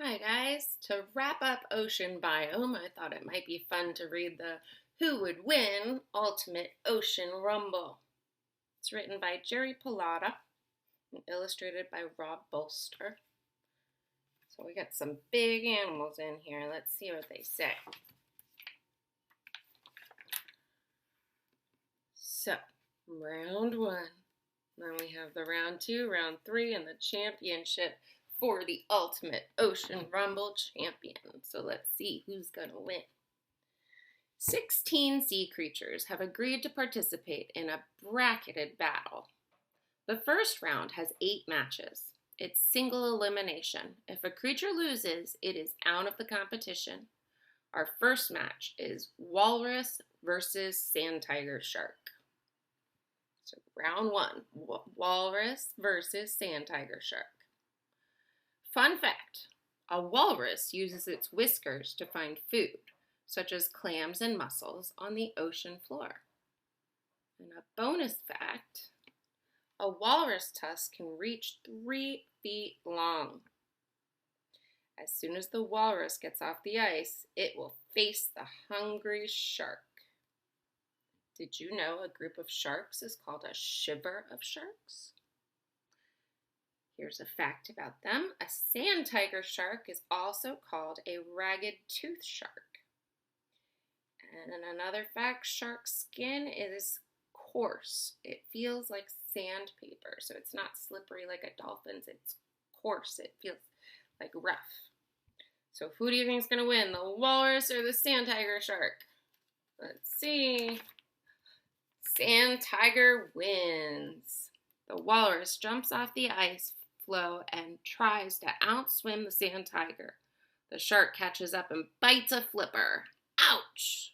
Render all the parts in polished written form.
Hi guys! To wrap up Ocean Biome, I thought it might be fun to read the Who Would Win Ultimate Ocean Rumble. It's written by Jerry Pallotta and illustrated by Rob Bolster. So we got some big animals in here. Let's see what they say. So, round one. Then we have the round two, round three, and the championship for the Ultimate Ocean Rumble champion. So let's see who's going to win. 16 sea creatures have agreed to participate in a bracketed battle. The first round has 8 matches. It's single elimination. If a creature loses, it is out of the competition. Our first match is Walrus versus Sand Tiger Shark. So round one, Walrus versus Sand Tiger Shark. Fun fact, a walrus uses its whiskers to find food, such as clams and mussels, on the ocean floor. And a bonus fact, a walrus tusk can reach 3 feet long. As soon as the walrus gets off the ice, it will face the hungry shark. Did you know a group of sharks is called a shiver of sharks? Here's a fact about them. A sand tiger shark is also called a ragged tooth shark. And another fact, shark skin is coarse. It feels like sandpaper, so it's not slippery like a dolphin's. It's coarse. It feels like rough. So who do you think is going to win, the walrus or the sand tiger shark? Let's see. Sand tiger wins. The walrus jumps off the ice floe and tries to outswim the sand tiger. The shark catches up and bites a flipper. Ouch!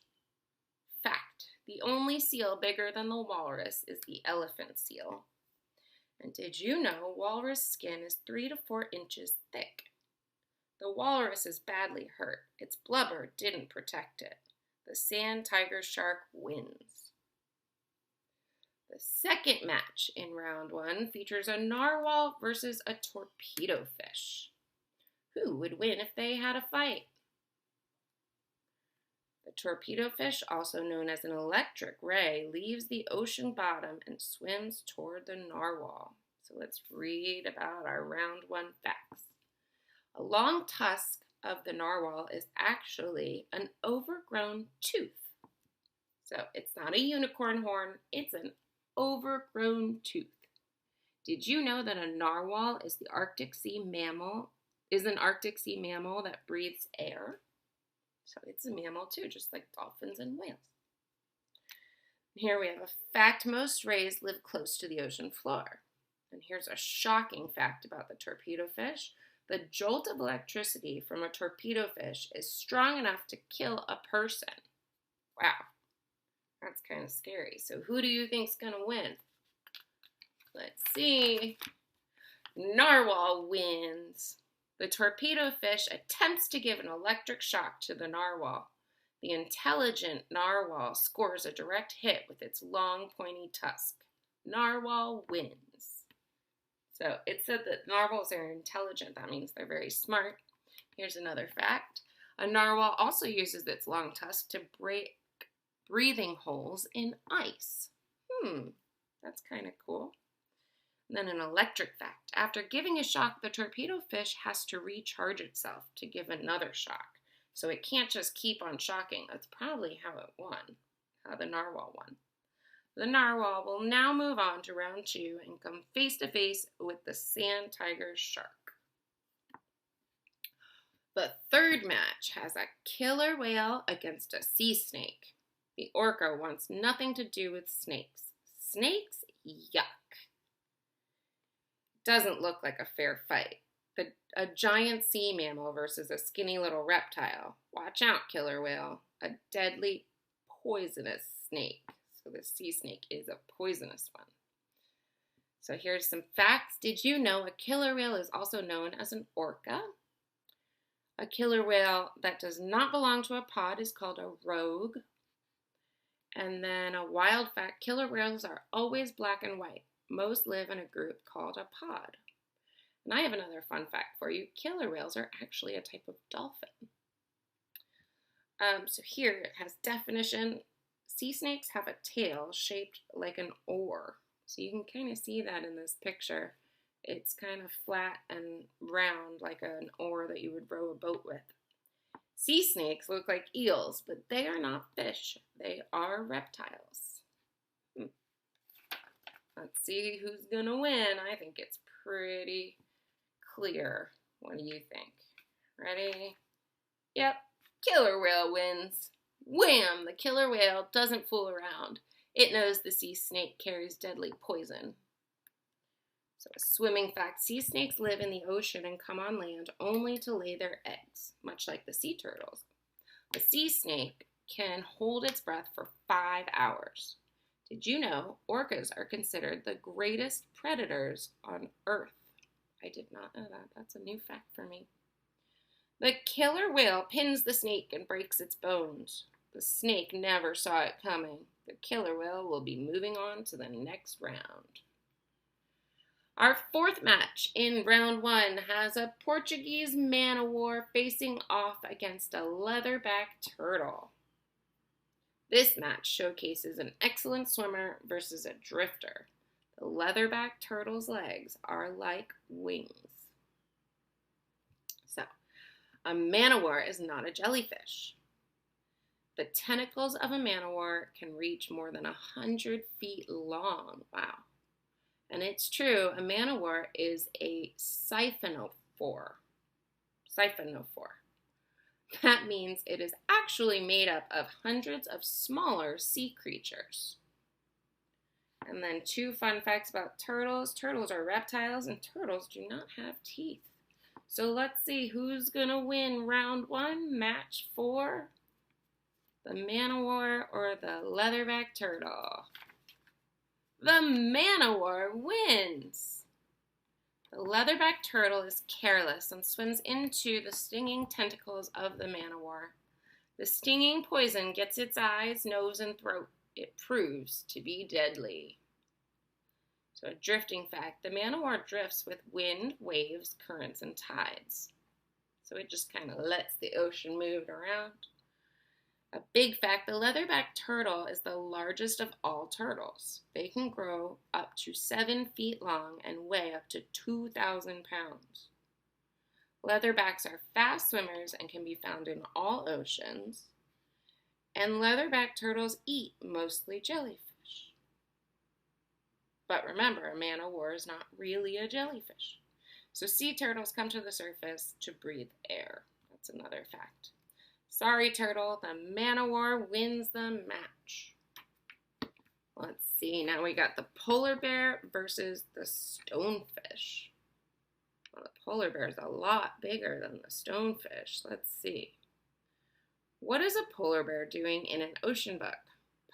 Fact, the only seal bigger than the walrus is the elephant seal. And did you know walrus skin is 3 to 4 inches thick? The walrus is badly hurt. Its blubber didn't protect it. The sand tiger shark wins. The second match in round one features a narwhal versus a torpedo fish. Who would win if they had a fight? The torpedo fish, also known as an electric ray, leaves the ocean bottom and swims toward the narwhal. So let's read about our round one facts. A long tusk of the narwhal is actually an overgrown tooth. So it's not a unicorn horn, it's an overgrown tooth. Did you know that a narwhal is an Arctic sea mammal that breathes air? So it's a mammal too, just like dolphins and whales. Here we have a fact, most rays live close to the ocean floor. And here's a shocking fact about the torpedo fish. The jolt of electricity from a torpedo fish is strong enough to kill a person. Wow. That's kind of scary. So who do you think's going to win? Let's see. Narwhal wins. The torpedo fish attempts to give an electric shock to the narwhal. The intelligent narwhal scores a direct hit with its long, pointy tusk. Narwhal wins. So it said that narwhals are intelligent. That means they're very smart. Here's another fact. A narwhal also uses its long tusk to break breathing holes in ice. That's kind of cool. And then an electric fact. After giving a shock, the torpedo fish has to recharge itself to give another shock. So it can't just keep on shocking. That's probably how it won, how the narwhal won. The narwhal will now move on to round 2 and come face to face with the sand tiger shark. The third match has a killer whale against a sea snake. The orca wants nothing to do with snakes. Snakes? Yuck. Doesn't look like a fair fight. A giant sea mammal versus a skinny little reptile. Watch out, killer whale. A deadly, poisonous snake. So the sea snake is a poisonous one. So here's some facts. Did you know a killer whale is also known as an orca? A killer whale that does not belong to a pod is called a rogue. And then a wild fact, killer whales are always black and white. Most live in a group called a pod. And I have another fun fact for you. Killer whales are actually a type of dolphin. So here it has definition. Sea snakes have a tail shaped like an oar. So you can kind of see that in this picture. It's kind of flat and round like an oar that you would row a boat with. Sea snakes look like eels, but they are not fish. They are reptiles. Let's see who's going to win. I think it's pretty clear. What do you think? Ready? Yep, killer whale wins. Wham! The killer whale doesn't fool around. It knows the sea snake carries deadly poison. So a swimming fact, sea snakes live in the ocean and come on land only to lay their eggs, much like the sea turtles. A sea snake can hold its breath for 5 hours. Did you know orcas are considered the greatest predators on Earth? I did not know that. That's a new fact for me. The killer whale pins the snake and breaks its bones. The snake never saw it coming. The killer whale will be moving on to the next round. Our fourth match in round 1 has a Portuguese man-o-war facing off against a leatherback turtle. This match showcases an excellent swimmer versus a drifter. The leatherback turtle's legs are like wings. So, a man-o-war is not a jellyfish. The tentacles of a man-o-war can reach more than 100 feet long. Wow. And it's true, a man-o-war is a siphonophore. That means it is actually made up of hundreds of smaller sea creatures. And then 2 fun facts about turtles. Turtles are reptiles and turtles do not have teeth. So let's see who's going to win round 1, match 4. The man-o-war or the leatherback turtle? The man-o-war wins! The leatherback turtle is careless and swims into the stinging tentacles of the man-o-war. The stinging poison gets its eyes, nose, and throat. It proves to be deadly. So a drifting fact, the man-o-war drifts with wind, waves, currents, and tides. So it just kind of lets the ocean move around. A big fact, the leatherback turtle is the largest of all turtles. They can grow up to 7 feet long and weigh up to 2,000 pounds. Leatherbacks are fast swimmers and can be found in all oceans. And leatherback turtles eat mostly jellyfish. But remember, a man-o-war is not really a jellyfish. So sea turtles come to the surface to breathe air. That's another fact. Sorry, turtle, the man-o-war wins the match. Let's see, now we got the polar bear versus the stonefish. Well, the polar bear is a lot bigger than the stonefish. Let's see. What is a polar bear doing in an ocean book?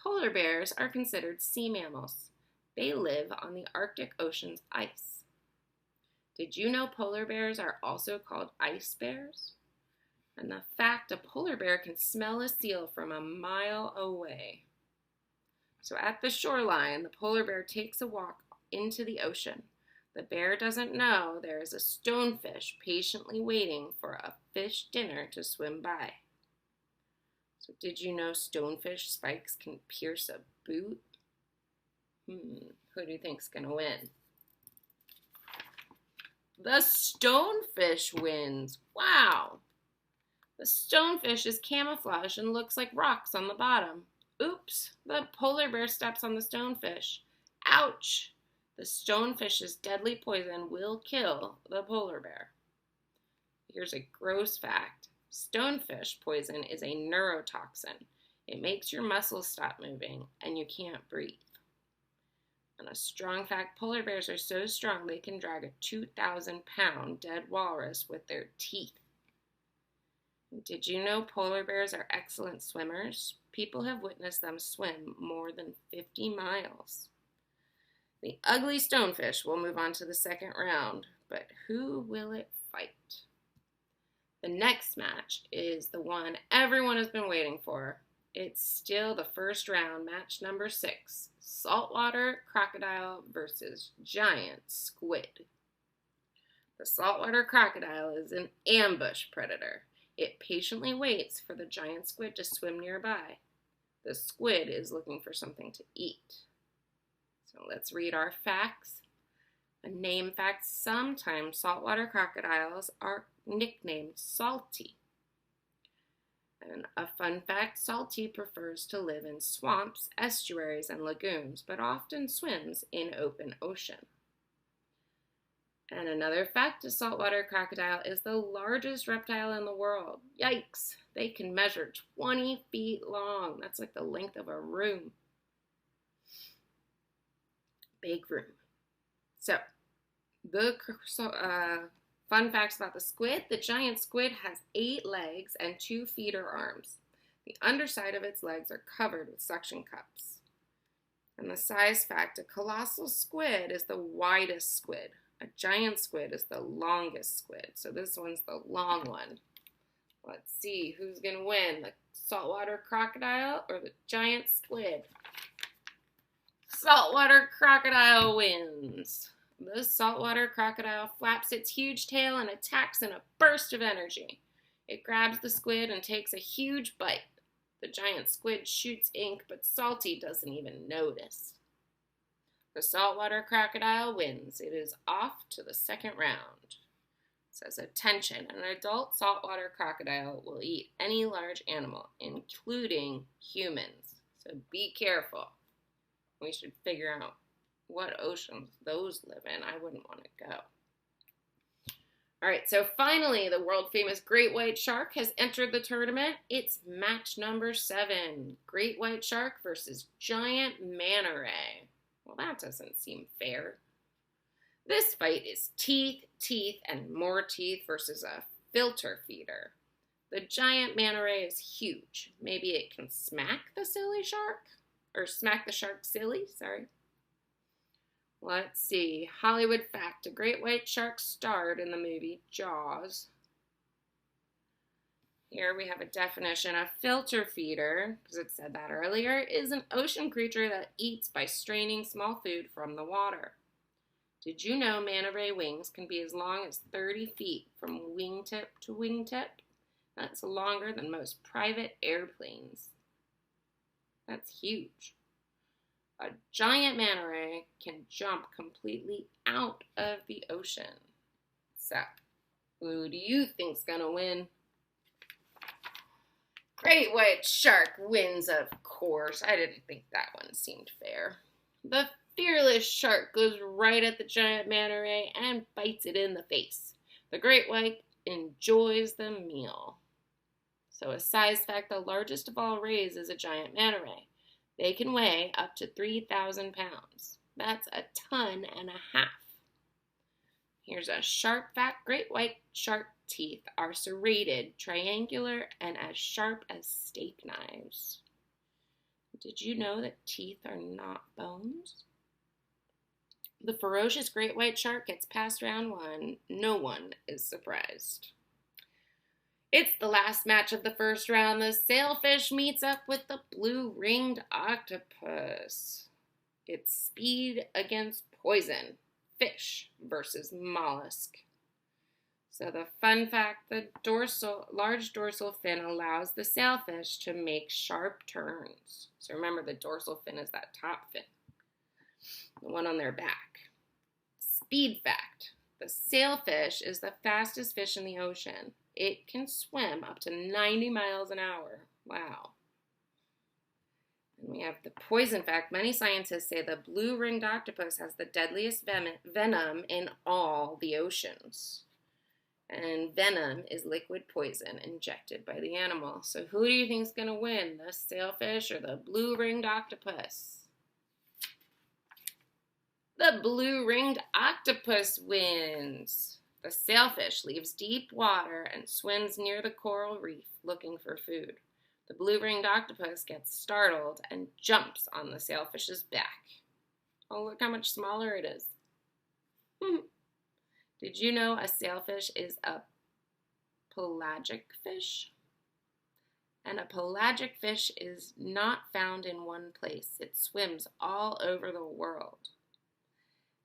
Polar bears are considered sea mammals. They live on the Arctic Ocean's ice. Did you know polar bears are also called ice bears? And the fact, a polar bear can smell a seal from a mile away. So at the shoreline, the polar bear takes a walk into the ocean. The bear doesn't know there is a stonefish patiently waiting for a fish dinner to swim by. So did you know stonefish spikes can pierce a boot? Who do you think's going to win? The stonefish wins. Wow. The stonefish is camouflaged and looks like rocks on the bottom. Oops, the polar bear steps on the stonefish. Ouch! The stonefish's deadly poison will kill the polar bear. Here's a gross fact. Stonefish poison is a neurotoxin. It makes your muscles stop moving and you can't breathe. And a strong fact, polar bears are so strong they can drag a 2,000-pound dead walrus with their teeth. Did you know polar bears are excellent swimmers? People have witnessed them swim more than 50 miles. The ugly stonefish will move on to the second round, but who will it fight? The next match is the one everyone has been waiting for. It's still the first round, match number 6. Saltwater crocodile versus giant squid. The saltwater crocodile is an ambush predator. It patiently waits for the giant squid to swim nearby. The squid is looking for something to eat. So let's read our facts. A name fact: sometimes saltwater crocodiles are nicknamed Salty. And a fun fact: Salty prefers to live in swamps, estuaries, and lagoons, but often swims in open ocean. And another fact: a saltwater crocodile is the largest reptile in the world. Yikes! They can measure 20 feet long. That's like the length of a room. Big room. So, the fun facts about the squid: the giant squid has 8 legs and 2 feeder arms. The underside of its legs are covered with suction cups. And the size fact: a colossal squid is the widest squid. A giant squid is the longest squid. So this one's the long one. Let's see who's going to win, the saltwater crocodile or the giant squid. Saltwater crocodile wins. The saltwater crocodile flaps its huge tail and attacks in a burst of energy. It grabs the squid and takes a huge bite. The giant squid shoots ink, but Salty doesn't even notice. The saltwater crocodile wins. It is off to the second round. It says, attention, an adult saltwater crocodile will eat any large animal, including humans. So be careful. We should figure out what oceans those live in. I wouldn't want to go. All right, so finally, the world-famous great white shark has entered the tournament. It's match number 7. Great white shark versus giant manta ray. Well, that doesn't seem fair. This fight is teeth, and more teeth versus a filter feeder. The giant manta ray is huge. Maybe it can smack the shark silly, sorry. Let's see. Hollywood fact: a great white shark starred in the movie Jaws. Here we have a definition. A filter feeder, because it said that earlier, is an ocean creature that eats by straining small food from the water. Did you know manta ray wings can be as long as 30 feet from wingtip to wingtip? That's longer than most private airplanes. That's huge. A giant manta ray can jump completely out of the ocean. So, who do you think's gonna win? Great white shark wins, of course. I didn't think that one seemed fair. The fearless shark goes right at the giant manta ray and bites it in the face. The great white enjoys the meal. So a size fact: the largest of all rays is a giant manta ray. They can weigh up to 3,000 pounds. That's a ton and a half. Here's a sharp fact: great white shark teeth are serrated, triangular, and as sharp as steak knives. Did you know that teeth are not bones? The ferocious great white shark gets past round 1. No one is surprised. It's the last match of the first round. The sailfish meets up with the blue-ringed octopus. It's speed against poison. Fish versus mollusk. So the fun fact: the large dorsal fin allows the sailfish to make sharp turns. So remember, the dorsal fin is that top fin, the one on their back. Speed fact: the sailfish is the fastest fish in the ocean. It can swim up to 90 miles an hour. Wow. And we have the poison fact: many scientists say the blue-ringed octopus has the deadliest venom in all the oceans. And venom is liquid poison injected by the animal. So who do you think is going to win, the sailfish or the blue-ringed octopus? The blue-ringed octopus wins. The sailfish leaves deep water and swims near the coral reef looking for food. The blue-ringed octopus gets startled and jumps on the sailfish's back. Oh, look how much smaller it is. Did you know a sailfish is a pelagic fish? And a pelagic fish is not found in one place. It swims all over the world.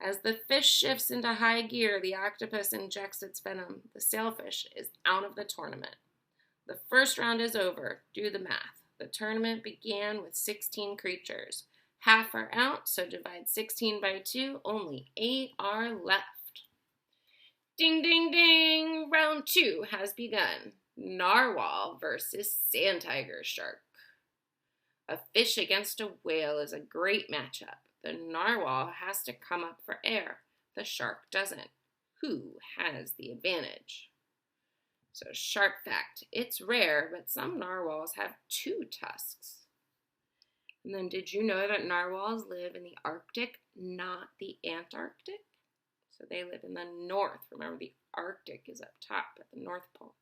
As the fish shifts into high gear, the octopus injects its venom. The sailfish is out of the tournament. The first round is over. Do the math. The tournament began with 16 creatures. Half are out, so divide 16 by 2. Only 8 are left. Ding, ding, ding! Round 2 has begun. Narwhal versus sand tiger shark. A fish against a whale is a great matchup. The narwhal has to come up for air. The shark doesn't. Who has the advantage? So, shark fact, it's rare, but some narwhals have 2 tusks. And then, did you know that narwhals live in the Arctic, not the Antarctic? So they live in the north. Remember, the Arctic is up top at the North Pole.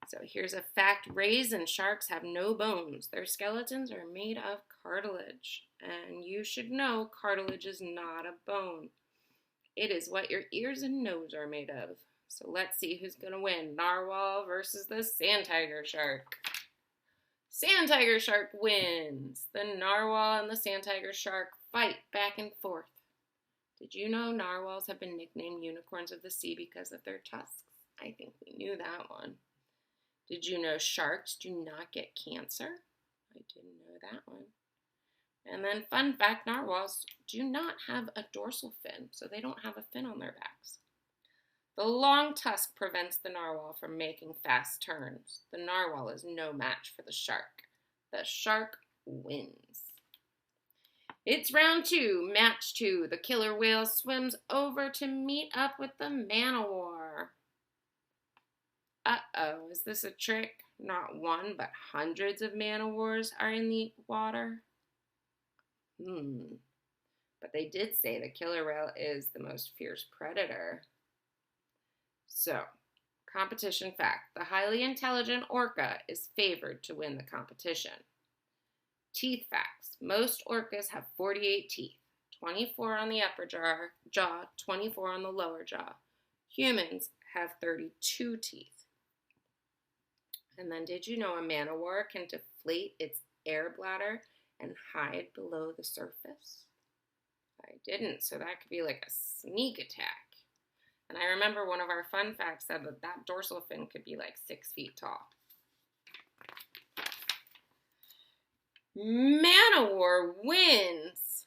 So here's a fact. Rays and sharks have no bones. Their skeletons are made of cartilage. And you should know cartilage is not a bone. It is what your ears and nose are made of. So let's see who's going to win. Narwhal versus the sand tiger shark. Sand tiger shark wins. The narwhal and the sand tiger shark fight back and forth. Did you know narwhals have been nicknamed unicorns of the sea because of their tusks? I think we knew that one. Did you know sharks do not get cancer? I didn't know that one. And then fun fact, narwhals do not have a dorsal fin, so they don't have a fin on their backs. The long tusk prevents the narwhal from making fast turns. The narwhal is no match for the shark. The shark wins. It's round 2, match 2. The killer whale swims over to meet up with the man-o-war. Uh-oh, is this a trick? Not one, but hundreds of man-o-wars are in the water. But they did say the killer whale is the most fierce predator. So, competition fact. The highly intelligent orca is favored to win the competition. Teeth facts. Most orcas have 48 teeth. 24 on the upper jaw, 24 on the lower jaw. Humans have 32 teeth. And then did you know a man-o-war can deflate its air bladder and hide below the surface? I didn't, so that could be like a sneak attack. And I remember one of our fun facts said that dorsal fin could be like 6 feet tall. Man-o-war wins!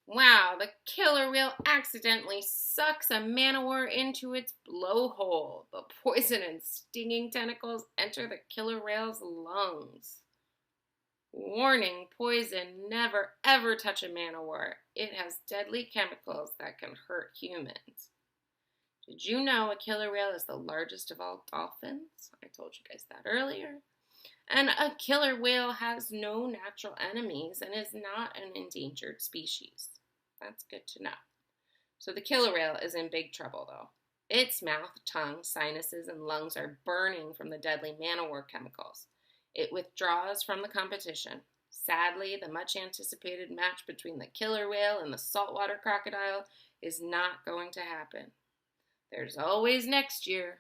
Wow, the killer whale accidentally sucks a man-o-war into its blowhole. The poison and stinging tentacles enter the killer whale's lungs. Warning, poison, never ever touch a man-o-war. It has deadly chemicals that can hurt humans. Did you know a killer whale is the largest of all dolphins? I told you guys that earlier. And a killer whale has no natural enemies and is not an endangered species. That's good to know. So the killer whale is in big trouble, though. Its mouth, tongue, sinuses, and lungs are burning from the deadly man-o-war chemicals. It withdraws from the competition. Sadly, the much-anticipated match between the killer whale and the saltwater crocodile is not going to happen. There's always next year.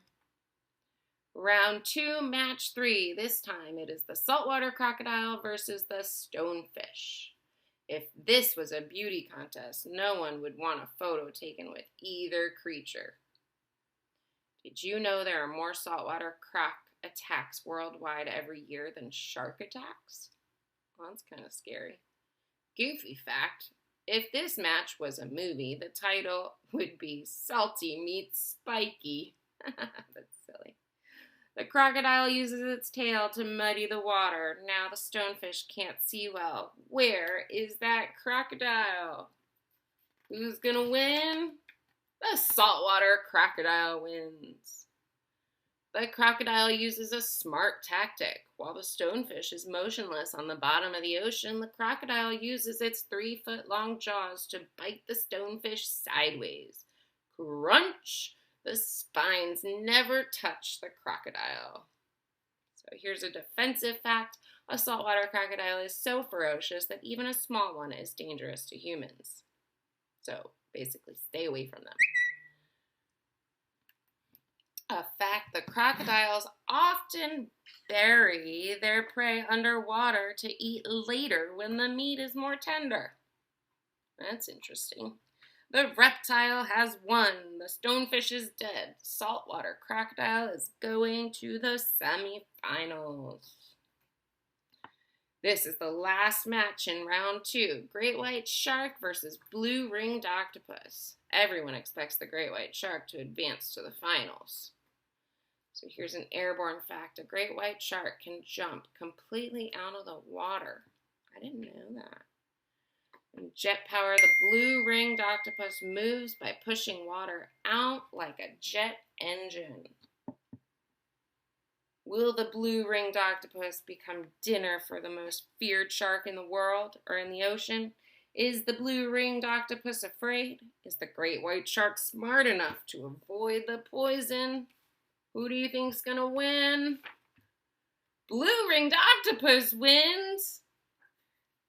Round 2, match 3. This time it is the saltwater crocodile versus the stonefish. If this was a beauty contest, no one would want a photo taken with either creature. Did you know there are more saltwater croc attacks worldwide every year than shark attacks? Well, that's kind of scary. Goofy fact, if this match was a movie, the title would be Salty Meets Spiky. That's silly. The crocodile uses its tail to muddy the water. Now the stonefish can't see well. Where is that crocodile? Who's gonna win? The saltwater crocodile wins. The crocodile uses a smart tactic. While the stonefish is motionless on the bottom of the ocean, the crocodile uses its 3-foot-long jaws to bite the stonefish sideways. Crunch! The spines never touch the crocodile. So here's a defensive fact. A saltwater crocodile is so ferocious that even a small one is dangerous to humans. So basically, stay away from them. A fact, the crocodiles often bury their prey underwater to eat later when the meat is more tender. That's interesting. The reptile has won. The stonefish is dead. Saltwater crocodile is going to the semifinals. This is the last match in round 2. Great white shark versus blue ringed octopus. Everyone expects the great white shark to advance to the finals. So here's an airborne fact. A great white shark can jump completely out of the water. I didn't know that. In jet power, the blue ringed octopus moves by pushing water out like a jet engine. Will the blue ringed octopus become dinner for the most feared shark in the world or in the ocean? Is the blue ringed octopus afraid? Is the great white shark smart enough to avoid the poison? Who do you think's gonna win? Blue ringed octopus wins!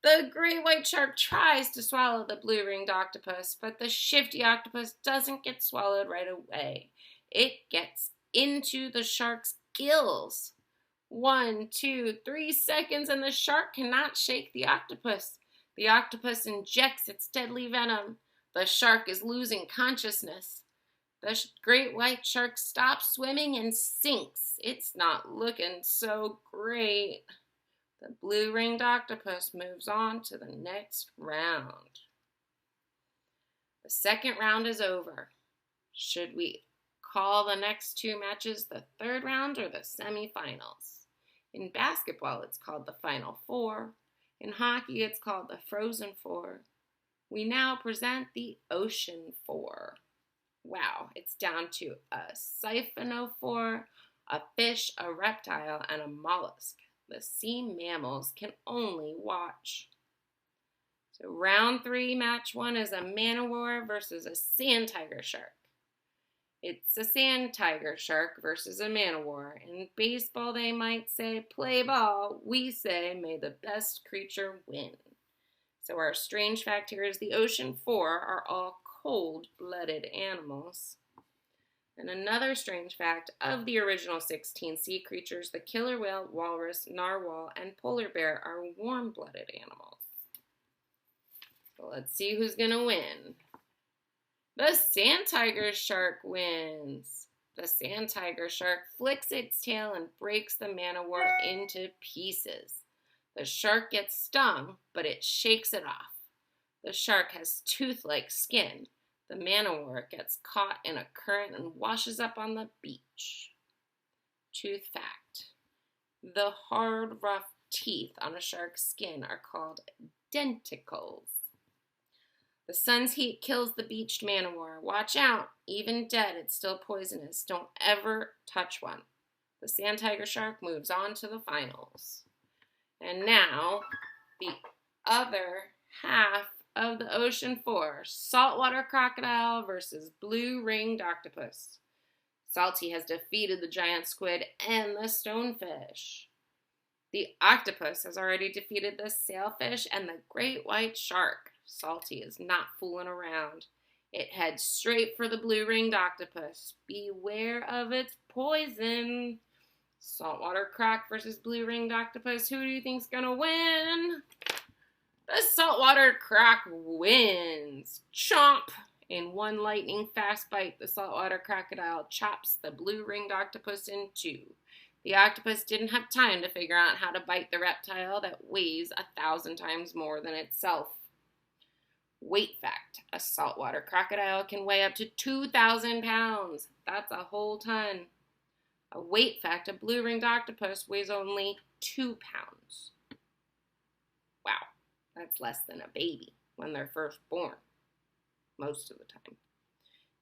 The great white shark tries to swallow the blue ringed octopus, but the shifty octopus doesn't get swallowed right away. It gets into the shark's gills. 1, 2, 3 seconds, and the shark cannot shake the octopus. The octopus injects its deadly venom. The shark is losing consciousness. The great white shark stops swimming and sinks. It's not looking so great. The blue-ringed octopus moves on to the next round. The second round is over. Should we call the next 2 matches the third round or the semifinals? In basketball, it's called the Final Four. In hockey, it's called the Frozen Four. We now present the Ocean Four. Wow, it's down to a siphonophore, a fish, a reptile, and a mollusk. The sea mammals can only watch. So round 3, match 1 is a man-o-war versus a sand tiger shark. It's a sand tiger shark versus a man-o-war. In baseball, they might say, play ball. We say, may the best creature win. So our strange fact here is the Ocean Four are all cold-blooded animals. And another strange fact, of the original 16 sea creatures, the killer whale, walrus, narwhal, and polar bear are warm-blooded animals. So let's see who's going to win. The sand tiger shark wins. The sand tiger shark flicks its tail and breaks the man-o-war into pieces. The shark gets stung, but it shakes it off. The shark has tooth-like skin. The man-o-war gets caught in a current and washes up on the beach. Tooth fact. The hard, rough teeth on a shark's skin are called denticles. The sun's heat kills the beached man-o-war. Watch out. Even dead, it's still poisonous. Don't ever touch one. The sand tiger shark moves on to the finals. And now, the other half of the Ocean Four, saltwater crocodile versus blue-ringed octopus. Salty has defeated the giant squid and the stonefish. The octopus has already defeated the sailfish and the great white shark. Salty is not fooling around. It heads straight for the blue-ringed octopus. Beware of its poison. Saltwater croc versus blue-ringed octopus. Who do you think's gonna win? The saltwater croc wins. Chomp! In one lightning fast bite, the saltwater crocodile chops the blue-ringed octopus in 2. The octopus didn't have time to figure out how to bite the reptile that weighs 1,000 times more than itself. Weight fact. A saltwater crocodile can weigh up to 2,000 pounds. That's a whole ton. A weight fact. A blue-ringed octopus weighs only 2 pounds. Wow. That's less than a baby when they're first born, most of the time.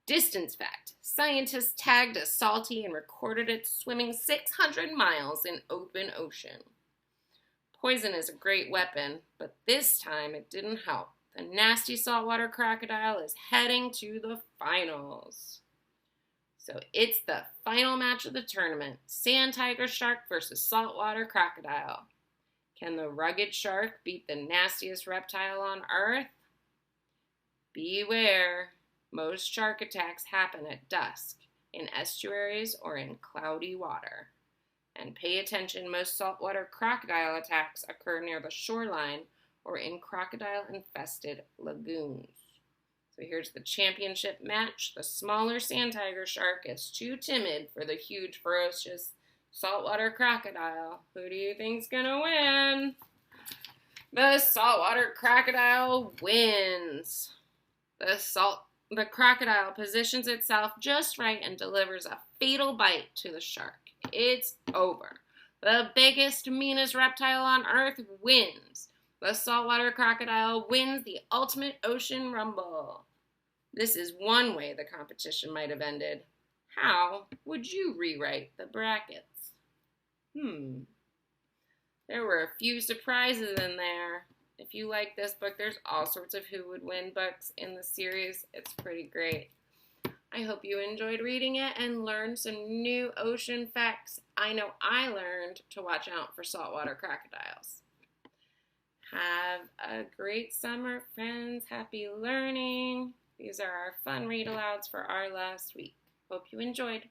Distance fact. Scientists tagged a salty and recorded it swimming 600 miles in open ocean. Poison is a great weapon, but this time it didn't help. The nasty saltwater crocodile is heading to the finals. So it's the final match of the tournament. Sand tiger shark versus saltwater crocodile. Can the rugged shark beat the nastiest reptile on Earth? Beware. Most shark attacks happen at dusk, in estuaries or in cloudy water. And pay attention, most saltwater crocodile attacks occur near the shoreline or in crocodile-infested lagoons. So here's the championship match. The smaller sand tiger shark is too timid for the huge, ferocious saltwater crocodile. Who do you think's gonna win? The saltwater crocodile wins. The crocodile positions itself just right and delivers a fatal bite to the shark. It's over. The biggest, meanest reptile on Earth wins. The saltwater crocodile wins the ultimate ocean rumble. This is one way the competition might have ended. How would you rewrite the brackets? There were a few surprises in there. If you like this book, there's all sorts of who would win books in the series. It's pretty great. I hope you enjoyed reading it and learned some new ocean facts. I know I learned to watch out for saltwater crocodiles. Have a great summer, friends. Happy learning. These are our fun read-alouds for our last week. Hope you enjoyed.